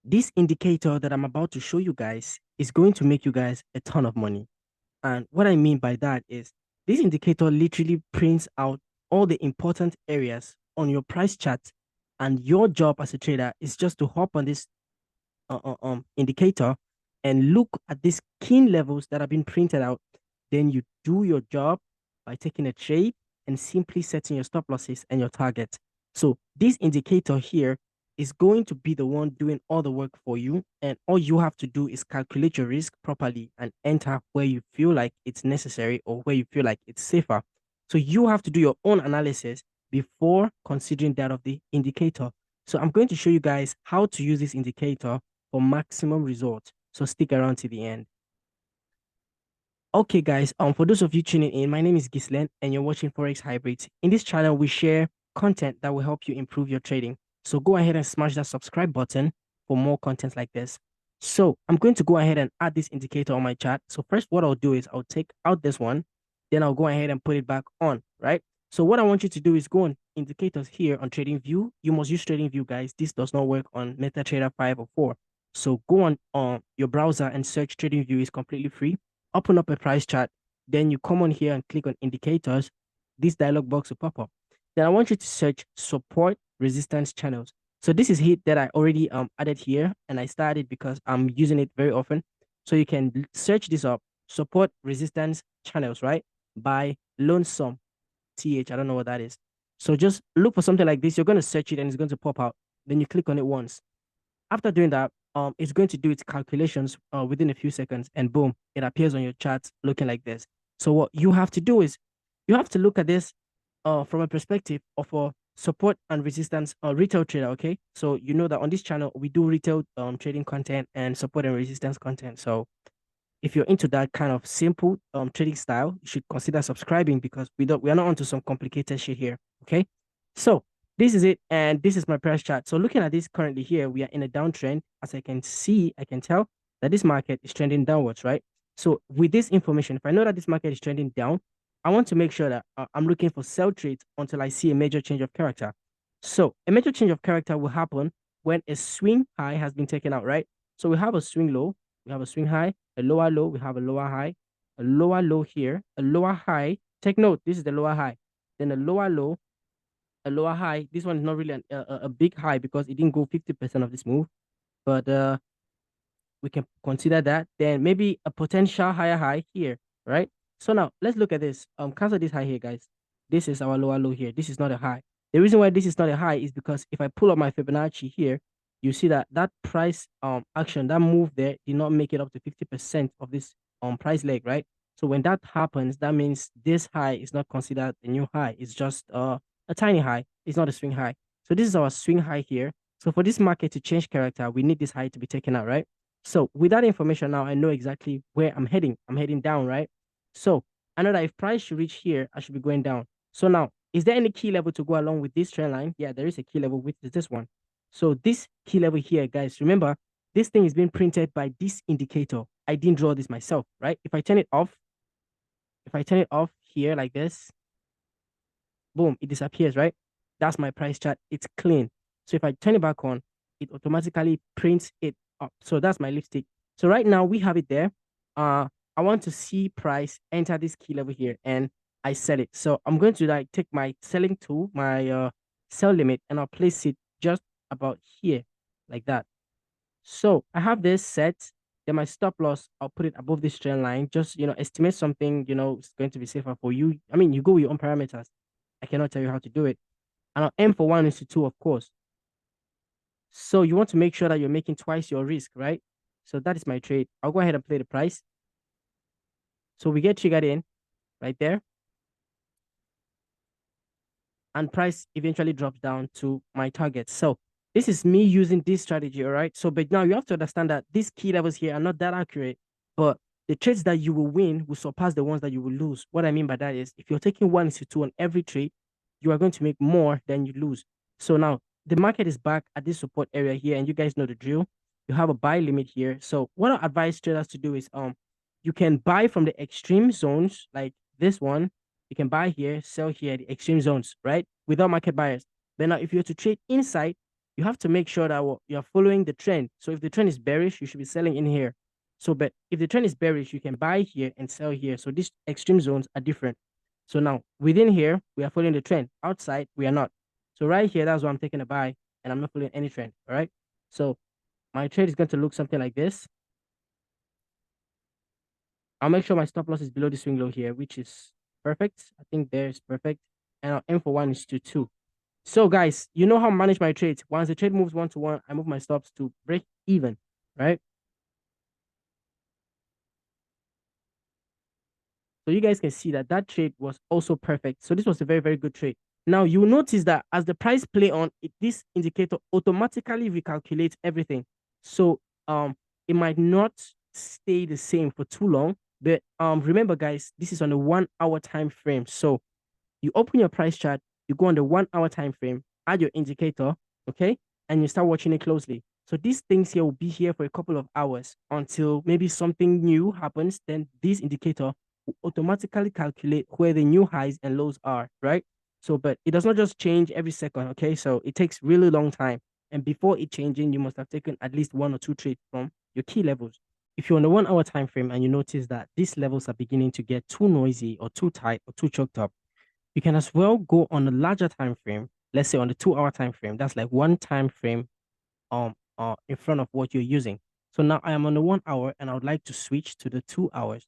This indicator that I'm about to show you guys is going to make you guys a ton of money. And what I mean by that is this indicator literally prints out all the important areas on your price chart. And your job as a trader is just to hop on this indicator and look at these key levels that have been printed out. Then you do your job by taking a trade and simply setting your stop losses and your targets. So this indicator here is going to be the one doing all the work for you. And all you have to do is calculate your risk properly and enter where you feel like it's necessary or where you feel like it's safer. So you have to do your own analysis before considering that of the indicator. So I'm going to show you guys how to use this indicator for maximum results. So stick around to the end. Okay, guys, for those of you tuning in, my name is Gislen and you're watching Forexx Hybrid. In this channel, we share content that will help you improve your trading. So go ahead and smash that subscribe button for more content like this. So I'm going to go ahead and add this indicator on my chart. So first, what I'll do is I'll take out this one, then I'll go ahead and put it back on, right? So what I want you to do is go on indicators here on TradingView. You must use TradingView, guys. This does not work on MetaTrader 5 or 4. So go on your browser and search TradingView. It's completely free. Open up a price chart, then you come on here and click on indicators. This dialog box will pop up. Then I want you to search support resistance channels. So this is hit that I already added here, and I started because I'm using it very often. So you can search this up, support resistance channels, right? By Lonesome TH. I don't know what that is. So just look for something like this. You're going to search it and it's going to pop out. Then you click on it once. After doing that, it's going to do its calculations within a few seconds, and boom, it appears on your chart looking like this. So what you have to do is you have to look at this from a perspective of a support and resistance retail trader. Okay, so you know that on this channel we do retail trading content and support and resistance content. So if you're into that kind of simple trading style, you should consider subscribing because we are not onto some complicated shit here. Okay, so this is it, and this is my price chart. So looking at this currently here, we are in a downtrend. As I can see, I can tell that this market is trending downwards, right? So with this information, if I know that this market is trending down, I want to make sure that I'm looking for sell trades until I see a major change of character. So a major change of character will happen when a swing high has been taken out, right? So we have a swing low, we have a swing high, a lower low, we have a lower high, a lower low here, a lower high. Take note, this is the lower high. Then a lower low, a lower high. This one is not really a big high because it didn't go 50% of this move, but we can consider that. Then maybe a potential higher high here, right? So now let's look at this. Cancel this high here, guys. This is our lower low here. This is not a high. The reason why this is not a high is because if I pull up my Fibonacci here, you see that that price action, that move there did not make it up to 50% of this price leg, right? So when that happens, that means this high is not considered a new high. It's just a tiny high. It's not a swing high. So this is our swing high here. So for this market to change character, we need this high to be taken out, right? So with that information now, I know exactly where I'm heading. I'm heading down, right? So I know that if price should reach here, I should be going down. So now, is there any key level to go along with this trend line? Yeah, there is a key level, which is this one. So this key level here, guys, remember, this thing is being printed by this indicator. I didn't draw this myself, right? If I turn it off, here like this, boom, it disappears, right? That's my price chart. It's clean. So if I turn it back on, it automatically prints it up. So that's my lipstick. So right now we have it there. I want to see price enter this key level here and I sell it. So I'm going to like take my selling tool, my sell limit, and I'll place it just about here like that. So I have this set. Then my stop loss, I'll put it above this trend line. Just, estimate something, it's going to be safer for you. I mean, you go with your own parameters. I cannot tell you how to do it. And I'll aim for 1:2, of course. So you want to make sure that you're making twice your risk, right? So that is my trade. I'll go ahead and play the price. So we get triggered in right there. And price eventually drops down to my target. So this is me using this strategy, all right? So, but now you have to understand that these key levels here are not that accurate, but the trades that you will win will surpass the ones that you will lose. What I mean by that is if you're taking 1:2 on every trade, you are going to make more than you lose. So now the market is back at this support area here, and you guys know the drill. You have a buy limit here. So what I advise traders to do is you can buy from the extreme zones like this one. You can buy here, sell here, the extreme zones, right? Without market bias. But now if you're to trade inside, you have to make sure that you're following the trend. So if the trend is bearish, you should be selling in here. So, but if the trend is bearish, you can buy here and sell here. So these extreme zones are different. So now within here, we are following the trend. Outside, we are not. So right here, that's why I'm taking a buy and I'm not following any trend. All right. So my trade is going to look something like this. I'll make sure my stop loss is below the swing low here, which is perfect. I think there is perfect. And our M for 1 is to 2. So guys, you know how to manage my trades. Once the trade moves 1-to-1, I move my stops to break even, right? So you guys can see that that trade was also perfect. So this was a very, very good trade. Now you will notice that as the price play on, this indicator automatically recalculates everything. So it might not stay the same for too long. But remember, guys, this is on a 1 hour time frame. So you open your price chart, you go on the 1 hour time frame, add your indicator, okay, and you start watching it closely. So these things here will be here for a couple of hours until maybe something new happens. Then this indicator will automatically calculate where the new highs and lows are, right? So, but it does not just change every second, okay? So it takes really long time. And before it changing, you must have taken at least 1 or 2 trades from your key levels. If you're on the 1 hour time frame and you notice that these levels are beginning to get too noisy or too tight or too choked up, you can as well go on a larger time frame. Let's say on the 2 hour time frame. That's like one time frame in front of what you're using. So now I am on the 1 hour and I would like to switch to the 2 hours.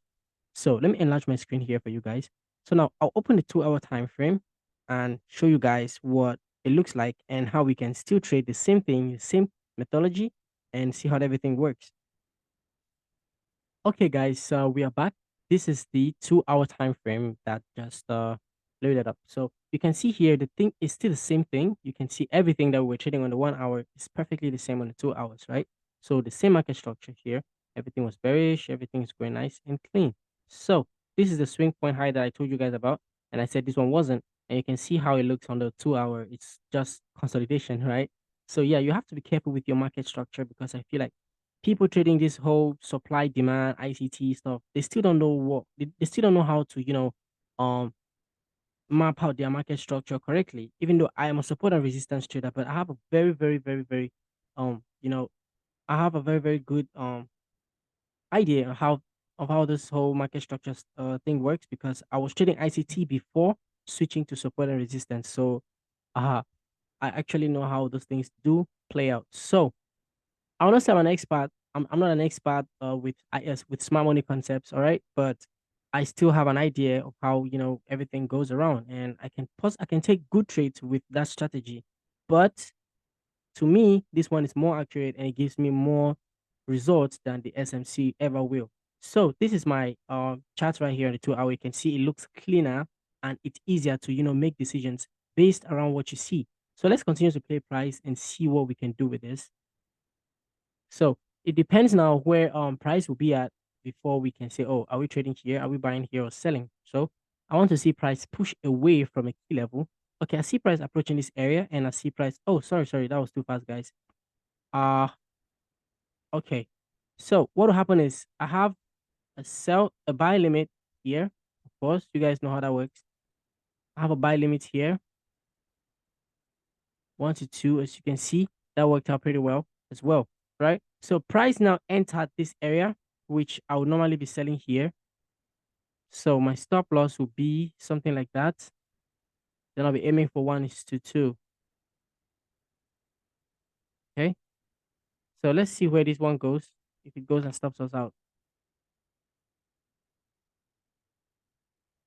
So let me enlarge my screen here for you guys. So now I'll open the 2 hour time frame and show you guys what it looks like and how we can still trade the same thing, the same methodology, and see how everything works. Okay, guys, so we are back. This is the 2 hour time frame that just loaded up. So you can see here the thing is still the same thing. You can see everything that we're trading on the 1 hour is perfectly the same on the 2 hours, right? So the same market structure here. Everything was bearish, everything is going nice and clean. So this is the swing point high that I told you guys about, and I said this one wasn't. And you can see how it looks on the 2 hour. It's just consolidation, right? So yeah, you have to be careful with your market structure because I feel like people trading this whole supply demand ICT stuff, they still don't know they still don't know how to, um map out their market structure correctly. Even though I am a support and resistance trader, but I have a very, very, very, very I have a very, very good idea of how this whole market structure thing works because I was trading ICT before switching to support and resistance. So I actually know how those things do play out. So I want to say I'm an expert. I'm not an expert with smart money concepts, all right, but I still have an idea of how everything goes around, and I can take good trades with that strategy. But to me, this one is more accurate and it gives me more results than the SMC ever will. So this is my chart right here on the 2 hour. You can see it looks cleaner and it's easier to make decisions based around what you see. So let's continue to play price and see what we can do with this. So it depends now where price will be at before we can say, oh, are we trading here? Are we buying here or selling? So I want to see price push away from a key level. Okay, I see price approaching this area and I see price. Oh, sorry, that was too fast, guys. Okay. So what will happen is I have a buy limit here. Of course, you guys know how that works. I have a buy limit here, 1 to 2, as you can see. That worked out pretty well as well, right? So price now entered this area, which I would normally be selling here. So my stop loss will be something like that. Then I'll be aiming for 1:2. Okay. So let's see where this one goes. If it goes and stops us out.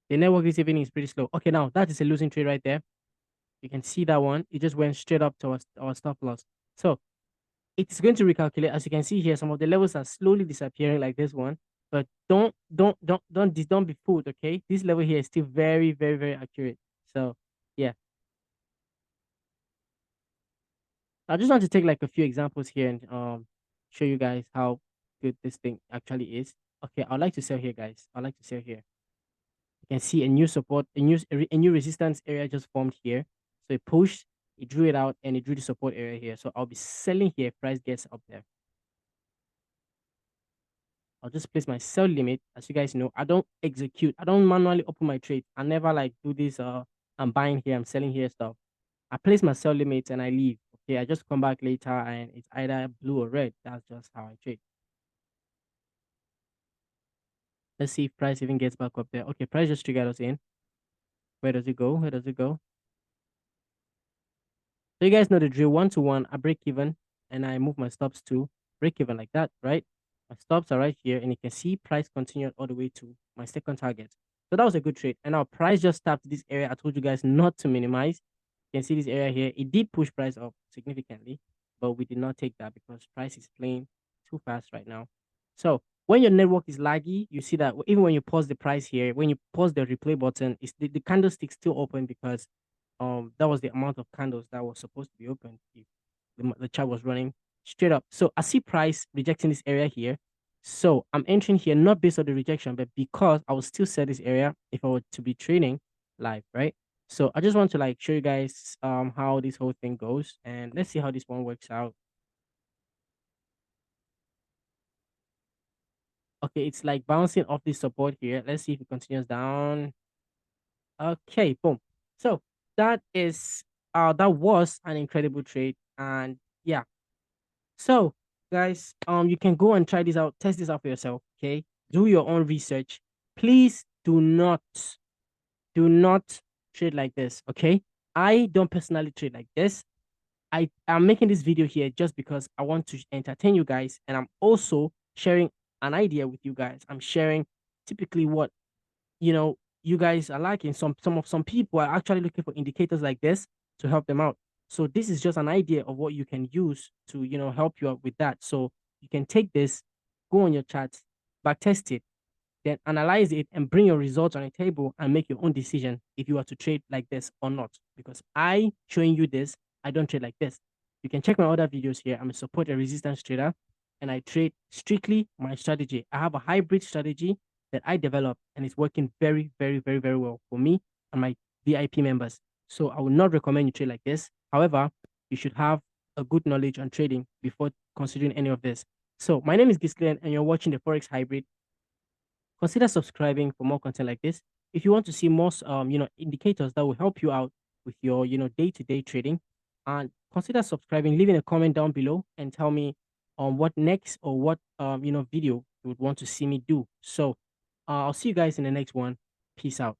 The network this evening is pretty slow. Okay, now that is a losing trade right there. You can see that one. It just went straight up to our stop loss. So it's going to recalculate. As you can see here, some of the levels are slowly disappearing like this one. But don't be fooled, okay? This level here is still very, very, very accurate. So yeah. I just want to take like a few examples here and show you guys how good this thing actually is. Okay, I'd like to sell here, guys. I'd like to sell here. You can see a new support, a new resistance area just formed here. So it pushed, it drew it out, and it drew the support area here. So I'll be selling here if price gets up there. I'll just place my sell limit. As you guys know, I don't execute. I don't manually open my trade. I never like do this. I'm buying here, I'm selling here stuff. I place my sell limit and I leave. Okay, I just come back later and it's either blue or red. That's just how I trade. Let's see if price even gets back up there. Okay, price just triggered us in. Where does it go? Where does it go? So you guys know the drill. 1 to 1, I break even and I move my stops to break even like that, right? My stops are right here and you can see price continued all the way to my second target. So that was a good trade. And now price just tapped this area. I told you guys not to minimize. You can see this area here. It did push price up significantly, but we did not take that because price is playing too fast right now. So when your network is laggy, you see that even when you pause the price here, when you pause the replay button, it's the candlestick still open because that was the amount of candles that was supposed to be open if the chart was running straight up. So I see price rejecting this area here. So I'm entering here not based on the rejection, but because I will still sell this area if I were to be trading live, right? So I just want to like show you guys how this whole thing goes, and let's see how this one works out. Okay, it's like bouncing off this support here. Let's see if it continues down. Okay, boom. So that was an incredible trade, and yeah. So guys, you can go and try this out, test this out for yourself. Okay, do your own research. Please do not trade like this. Okay, I don't personally trade like this. I am making this video here just because I want to entertain you guys, and I'm also sharing an idea with you guys. I'm sharing typically what you guys are liking. Some people are actually looking for indicators like this to help them out. So this is just an idea of what you can use to help you out with that. So you can take this, go on your charts, back test it, then analyze it and bring your results on a table and make your own decision if you are to trade like this or not. Because I showing you this, I don't trade like this. You can check my other videos here. I'm a support and resistance trader, and I trade strictly my strategy. I have a hybrid strategy that I developed, and it's working very, very, very, very well for me and my VIP members. So I would not recommend you trade like this. However, you should have a good knowledge on trading before considering any of this. So my name is Gislian, and you're watching the Forexx Hybrid. Consider subscribing for more content like this. If you want to see more indicators that will help you out with your day-to-day trading, and consider subscribing, leaving a comment down below and tell me what next or what video you would want to see me do. So I'll see you guys in the next one. Peace out.